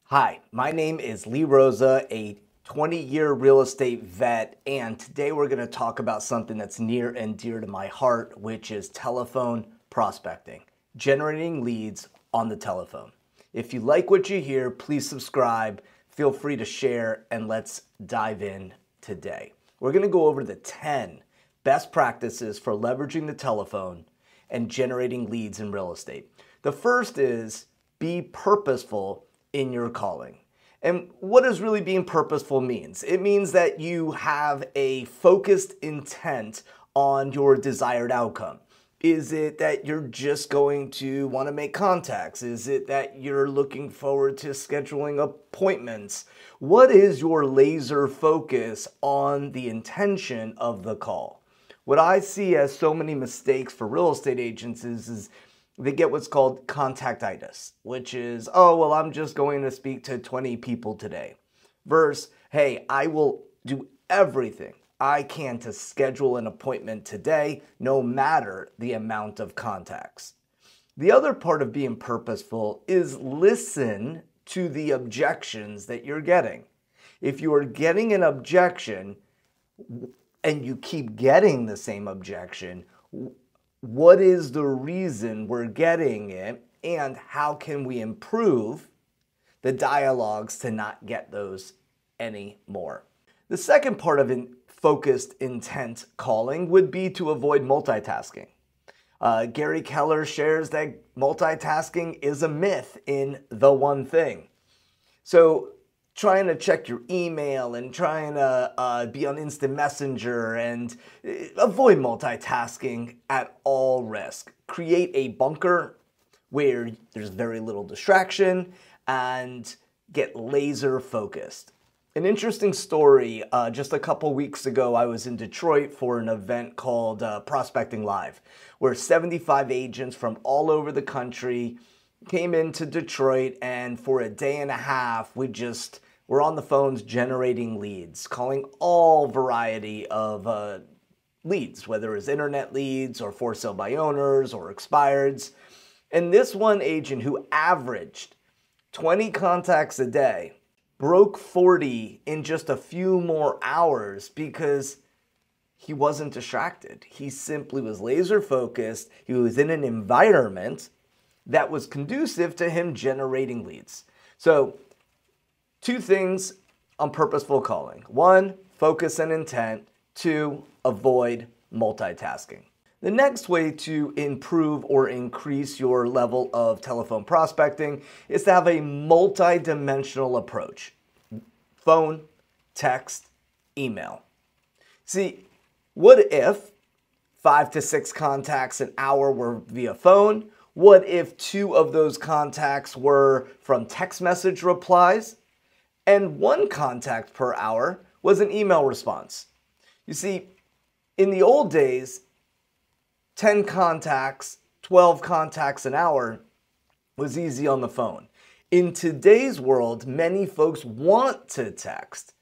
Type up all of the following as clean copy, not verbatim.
Hi, my name is Lee Rosa, a 20-year real estate vet, and today we're going to talk about something that's near and dear to my heart, which is telephone prospecting, generating leads on the telephone. If you like what you hear, please subscribe, feel free to share, and let's dive in today. We're going to go over the 10 best practices for leveraging the telephone and generating leads in real estate. The first is be purposeful in your calling. And what does really being purposeful means? It means that you have a focused intent on your desired outcome. Is it that you're just going to want to make contacts? Is it that you're looking forward to scheduling appointments? What is your laser focus on the intention of the call? What I see as so many mistakes for real estate agents is they get what's called contactitis, which is, oh, well, I'm just going to speak to 20 people today. Versus, hey, I will do everything I can to schedule an appointment today, no matter the amount of contacts. The other part of being purposeful is listen to the objections that you're getting. If you are getting an objection and you keep getting the same objection, what is the reason we're getting it, and how can we improve the dialogues to not get those anymore? The second part of focused intent calling would be to avoid multitasking. Gary Keller shares that multitasking is a myth in The One Thing. So trying to check your email and trying to be on instant messenger and avoid multitasking at all risk. Create a bunker where there's very little distraction and get laser focused. An interesting story, just a couple weeks ago, I was in Detroit for an event called Prospecting Live, where 75 agents from all over the country came into Detroit, and for a day and a half, we're on the phones generating leads, calling all variety of leads, whether it's internet leads or for sale by owners or expireds. And this one agent who averaged 20 contacts a day broke 40 in just a few more hours because he wasn't distracted. He simply was laser focused. He was in an environment that was conducive to him generating leads. So, two things on purposeful calling. One, focus and intent. Two, avoid multitasking. The next way to improve or increase your level of telephone prospecting is to have a multi-dimensional approach. Phone, text, email. See, what if 5 to 6 contacts an hour were via phone? What if 2 of those contacts were from text message replies? And 1 contact per hour was an email response. You see, in the old days, 10 contacts, 12 contacts an hour was easy on the phone. In today's world, many folks want to text.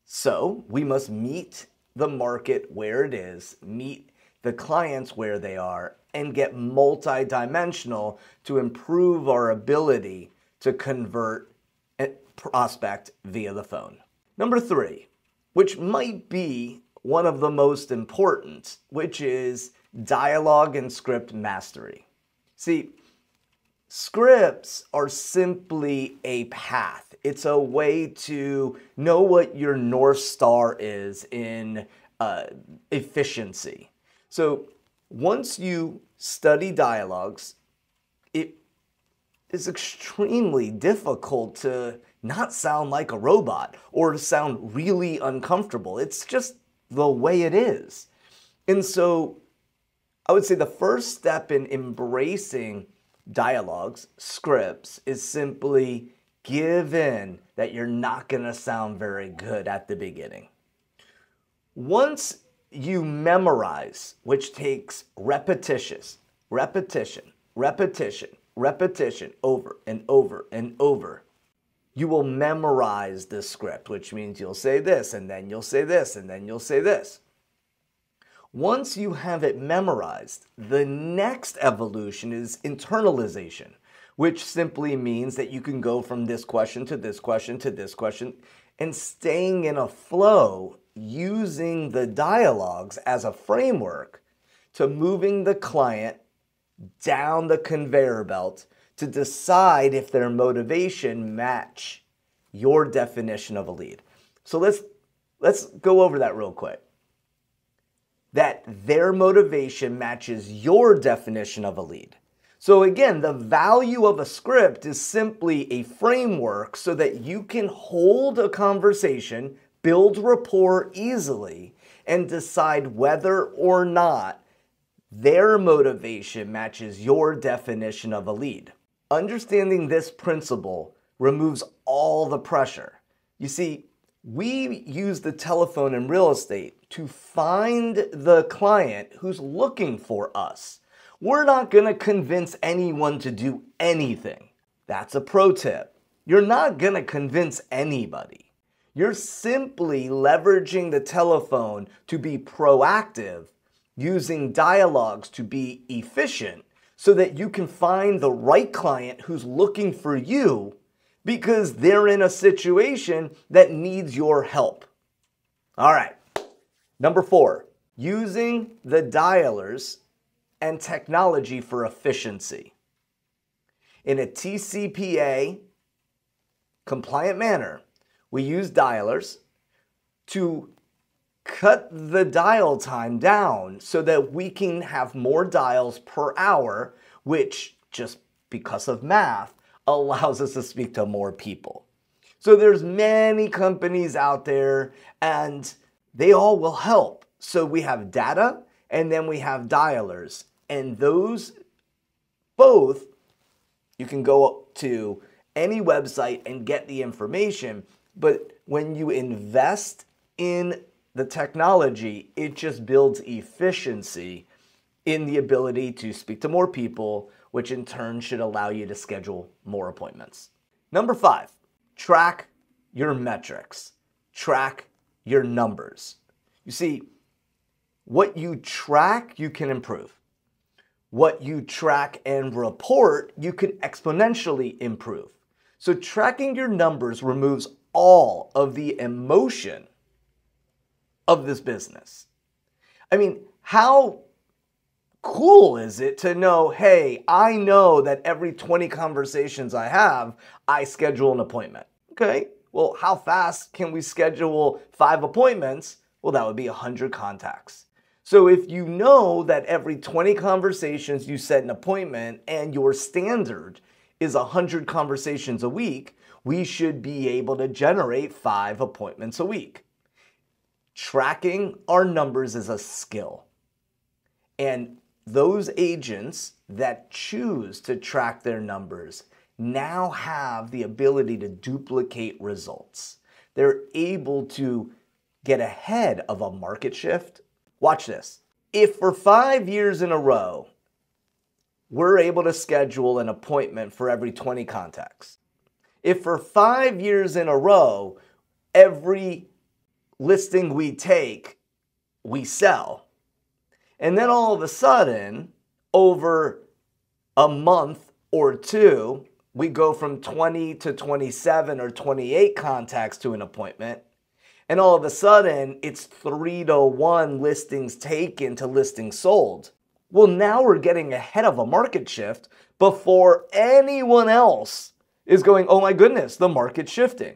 So we must meet the market where it is, meet the clients where they are, and get multi-dimensional to improve our ability to convert prospect via the phone. Number 3, which might be one of the most important, which is dialogue and script mastery. See, scripts are simply a path. It's a way to know what your North Star is in efficiency. So once you study dialogues, it is extremely difficult to not sound like a robot or to sound really uncomfortable. It's just the way it is. And so I would say the first step in embracing dialogues, scripts, is simply give in that you're not going to sound very good at the beginning. Once you memorize, which takes repetition, over and over and over, you will memorize the script, which means you'll say this, and then you'll say this, and then you'll say this. Once you have it memorized, the next evolution is internalization, which simply means that you can go from this question to this question to this question and staying in a flow using the dialogues as a framework to moving the client down the conveyor belt to decide if their motivation match your definition of a lead. So let's go over that real quick. That their motivation matches your definition of a lead. So again, the value of a script is simply a framework so that you can hold a conversation, build rapport easily, and decide whether or not their motivation matches your definition of a lead. Understanding this principle removes all the pressure. You see, we use the telephone in real estate to find the client who's looking for us. We're not going to convince anyone to do anything. That's a pro tip. You're not going to convince anybody. You're simply leveraging the telephone to be proactive, using dialogues to be efficient so that you can find the right client who's looking for you because they're in a situation that needs your help. All right. Number 4, using the dialers and technology for efficiency. In a TCPA compliant manner, we use dialers to cut the dial time down so that we can have more dials per hour, which just because of math allows us to speak to more people. So there's many companies out there and they all will help. So we have data and then we have dialers, and those both, you can go to any website and get the information, but when you invest in the technology, it just builds efficiency in the ability to speak to more people, which in turn should allow you to schedule more appointments. Number 5, track your metrics. Track your numbers. You see, what you track, you can improve. What you track and report, you can exponentially improve. So tracking your numbers removes all of the emotion of this business. I mean, how cool is it to know, hey, I know that every 20 conversations I have, I schedule an appointment. Okay, well, how fast can we schedule 5 appointments? Well, that would be 100 contacts. So if you know that every 20 conversations you set an appointment and your standard is 100 conversations a week, we should be able to generate 5 appointments a week. Tracking our numbers is a skill. And those agents that choose to track their numbers now have the ability to duplicate results. They're able to get ahead of a market shift. Watch this. If for 5 years in a row, we're able to schedule an appointment for every 20 contacts, if for 5 years in a row, every listing we take, we sell, and then all of a sudden, over a month or two, we go from 20 to 27 or 28 contacts to an appointment, and all of a sudden, it's 3-to-1 listings taken to listings sold. Well, now we're getting ahead of a market shift before anyone else is going, oh my goodness, the market's shifting.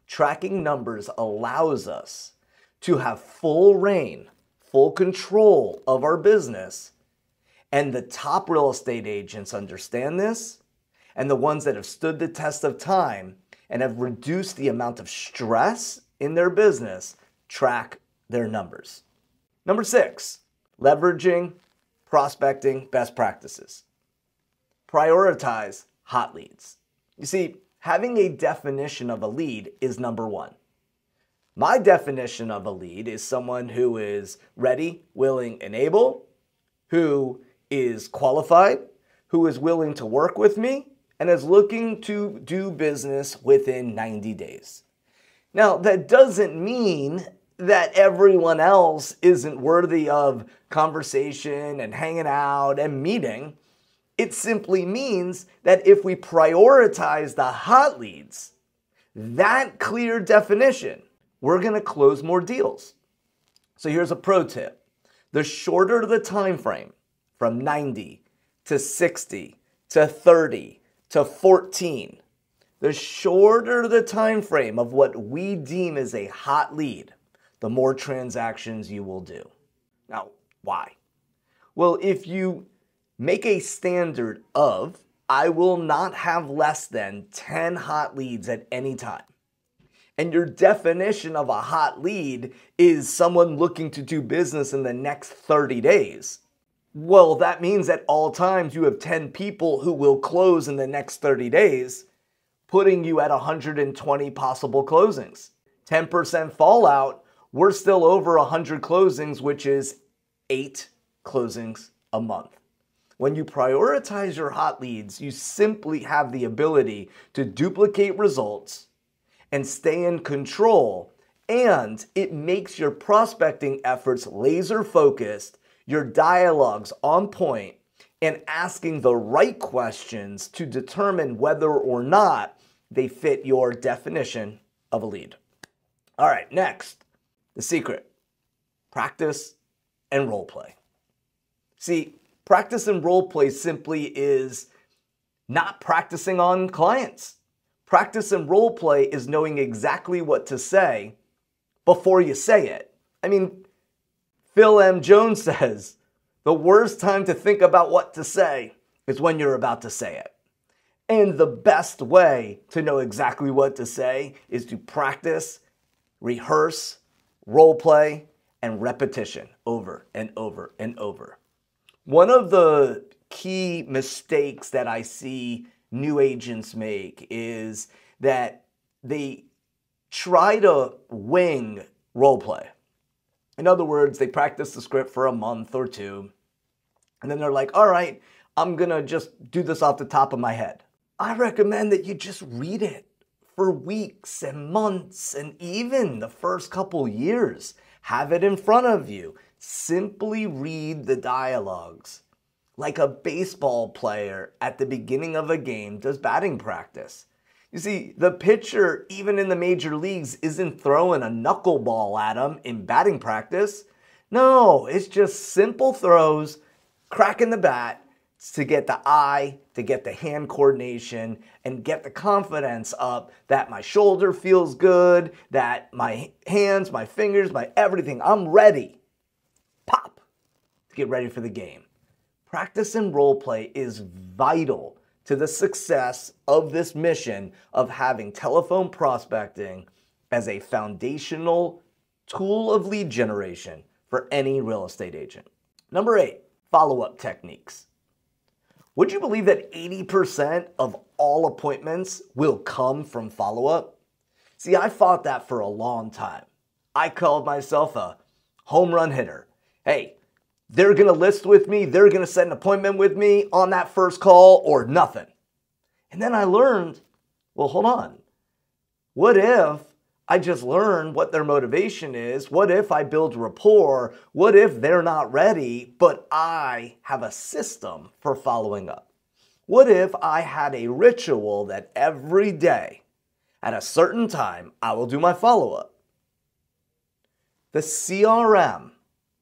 Tracking numbers allows us to have full reign, full control of our business. And the top real estate agents understand this, and the ones that have stood the test of time and have reduced the amount of stress in their business track their numbers. Number 6, leveraging prospecting best practices. Prioritize hot leads. You see, having a definition of a lead is number 1. My definition of a lead is someone who is ready, willing, and able, who is qualified, who is willing to work with me, and is looking to do business within 90 days. Now, that doesn't mean that everyone else isn't worthy of conversation and hanging out and meeting. It simply means that if we prioritize the hot leads, that clear definition, we're going to close more deals. So here's a pro tip. The shorter the time frame, from 90 to 60 to 30 to 14, the shorter the time frame of what we deem as a hot lead, the more transactions you will do. Now, why? Well, if you make a standard of, I will not have less than 10 hot leads at any time, and your definition of a hot lead is someone looking to do business in the next 30 days, well, that means at all times you have 10 people who will close in the next 30 days, putting you at 120 possible closings. 10% fallout, we're still over 100 closings, which is 8 closings a month. When you prioritize your hot leads, you simply have the ability to duplicate results and stay in control, and it makes your prospecting efforts laser focused, your dialogues on point, and asking the right questions to determine whether or not they fit your definition of a lead. All right, next, the secret: practice and role play. See, practice and role play simply is not practicing on clients. Practice and role play is knowing exactly what to say before you say it. I mean, Phil M. Jones says, the worst time to think about what to say is when you're about to say it. And the best way to know exactly what to say is to practice, rehearse, role play, and repetition over and over and over. One of the key mistakes that I see new agents make is that they try to wing role play. In other words, they practice the script for a month or two, and then they're like, all right, I'm gonna just do this off the top of my head. I recommend that you just read it for weeks and months and even the first couple years. Have it in front of you. Simply read the dialogues like a baseball player at the beginning of a game does batting practice. You see, the pitcher, even in the major leagues, isn't throwing a knuckleball at him in batting practice. No, it's just simple throws, cracking the bat to get the eye, to get the hand coordination, and get the confidence up that my shoulder feels good, that my hands, my fingers, my everything, I'm ready. Pop, to get ready for the game. Practice and role play is vital to the success of this mission of having telephone prospecting as a foundational tool of lead generation for any real estate agent. Number 8, follow-up techniques. Would you believe that 80% of all appointments will come from follow-up? See, I fought that for a long time. I called myself a home run hitter. Hey, they're going to list with me, they're going to set an appointment with me on that first call or nothing. And then I learned, well, hold on. What if I just learn what their motivation is? What if I build rapport? What if they're not ready, but I have a system for following up? What if I had a ritual that every day at a certain time, I will do my follow-up? The CRM,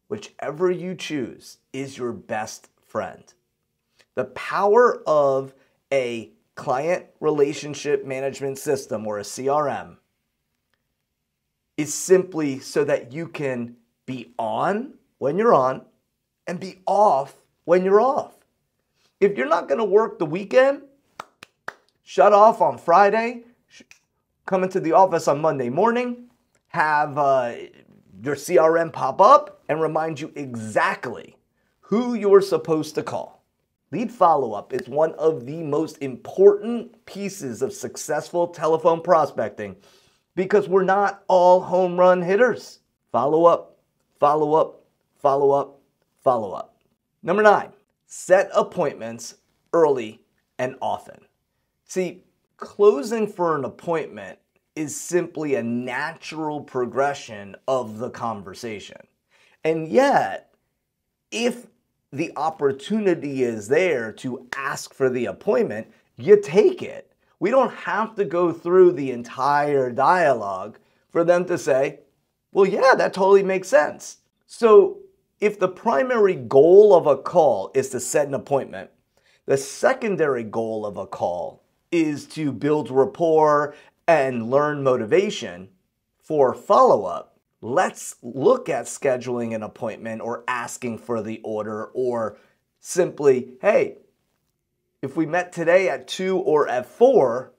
whichever you choose, is your best friend. The power of a client relationship management system, or a CRM, is simply so that you can be on when you're on and be off when you're off. If you're not going to work the weekend, shut off on Friday, come into the office on Monday morning, have your CRM pop up and remind you exactly who you're supposed to call. Lead follow-up is one of the most important pieces of successful telephone prospecting because we're not all home run hitters. Follow up, follow up, follow up, follow up. Number 9, set appointments early and often. See, closing for an appointment is simply a natural progression of the conversation. And yet, if the opportunity is there to ask for the appointment, you take it. We don't have to go through the entire dialogue for them to say, well, yeah, that totally makes sense. So if the primary goal of a call is to set an appointment, the secondary goal of a call is to build rapport and learn motivation for follow-up. Let's look at scheduling an appointment or asking for the order, or simply, hey, if we met today at 2 or at 4,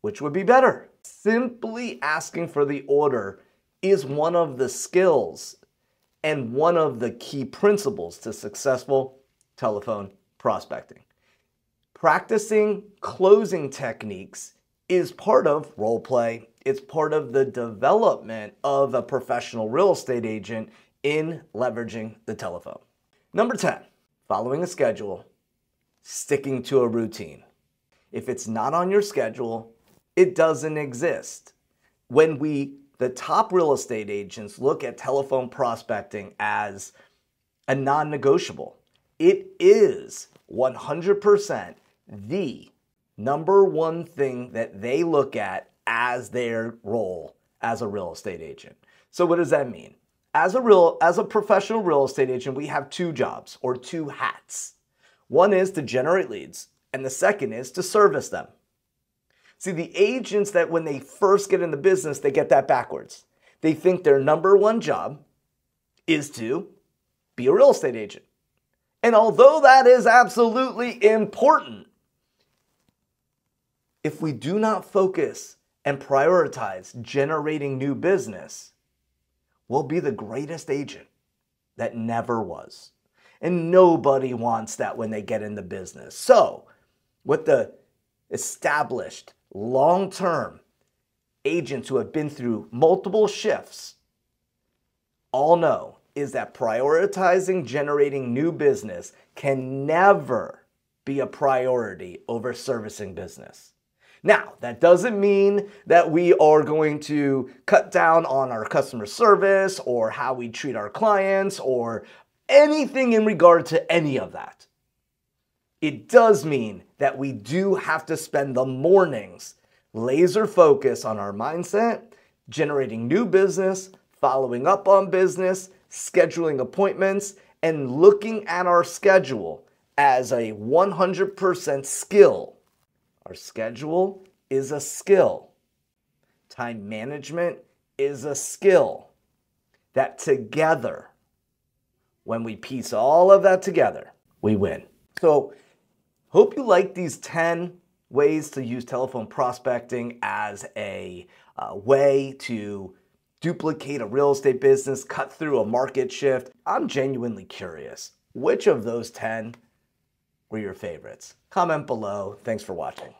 which would be better? Simply asking for the order is one of the skills and one of the key principles to successful telephone prospecting. Practicing closing techniques is part of role play. It's part of the development of a professional real estate agent in leveraging the telephone. Number 10, following a schedule, sticking to a routine. If it's not on your schedule, it doesn't exist. When the top real estate agents look at telephone prospecting as a non-negotiable, it is 100% the number one thing that they look at as their role as a real estate agent. So what does that mean? As a professional real estate agent, we have two jobs or two hats. One is to generate leads, and the second is to service them. See, the agents that when they first get in the business, they get that backwards. They think their number one job is to be a real estate agent. And although that is absolutely important, if we do not focus and prioritize generating new business, we'll be the greatest agent that never was. And nobody wants that when they get into business. So, what the established long-term agents who have been through multiple shifts all know is that prioritizing generating new business can never be a priority over servicing business. Now, that doesn't mean that we are going to cut down on our customer service or how we treat our clients or anything in regard to any of that. It does mean that we do have to spend the mornings laser focused on our mindset, generating new business, following up on business, scheduling appointments, and looking at our schedule as a 100% skill. Our schedule is a skill. Time management is a skill. That together, when we piece all of that together, we win. So, hope you like these 10 ways to use telephone prospecting as a way to duplicate a real estate business, cut through a market shift. I'm genuinely curious, which of those 10 were your favorites? Comment below. Thanks for watching.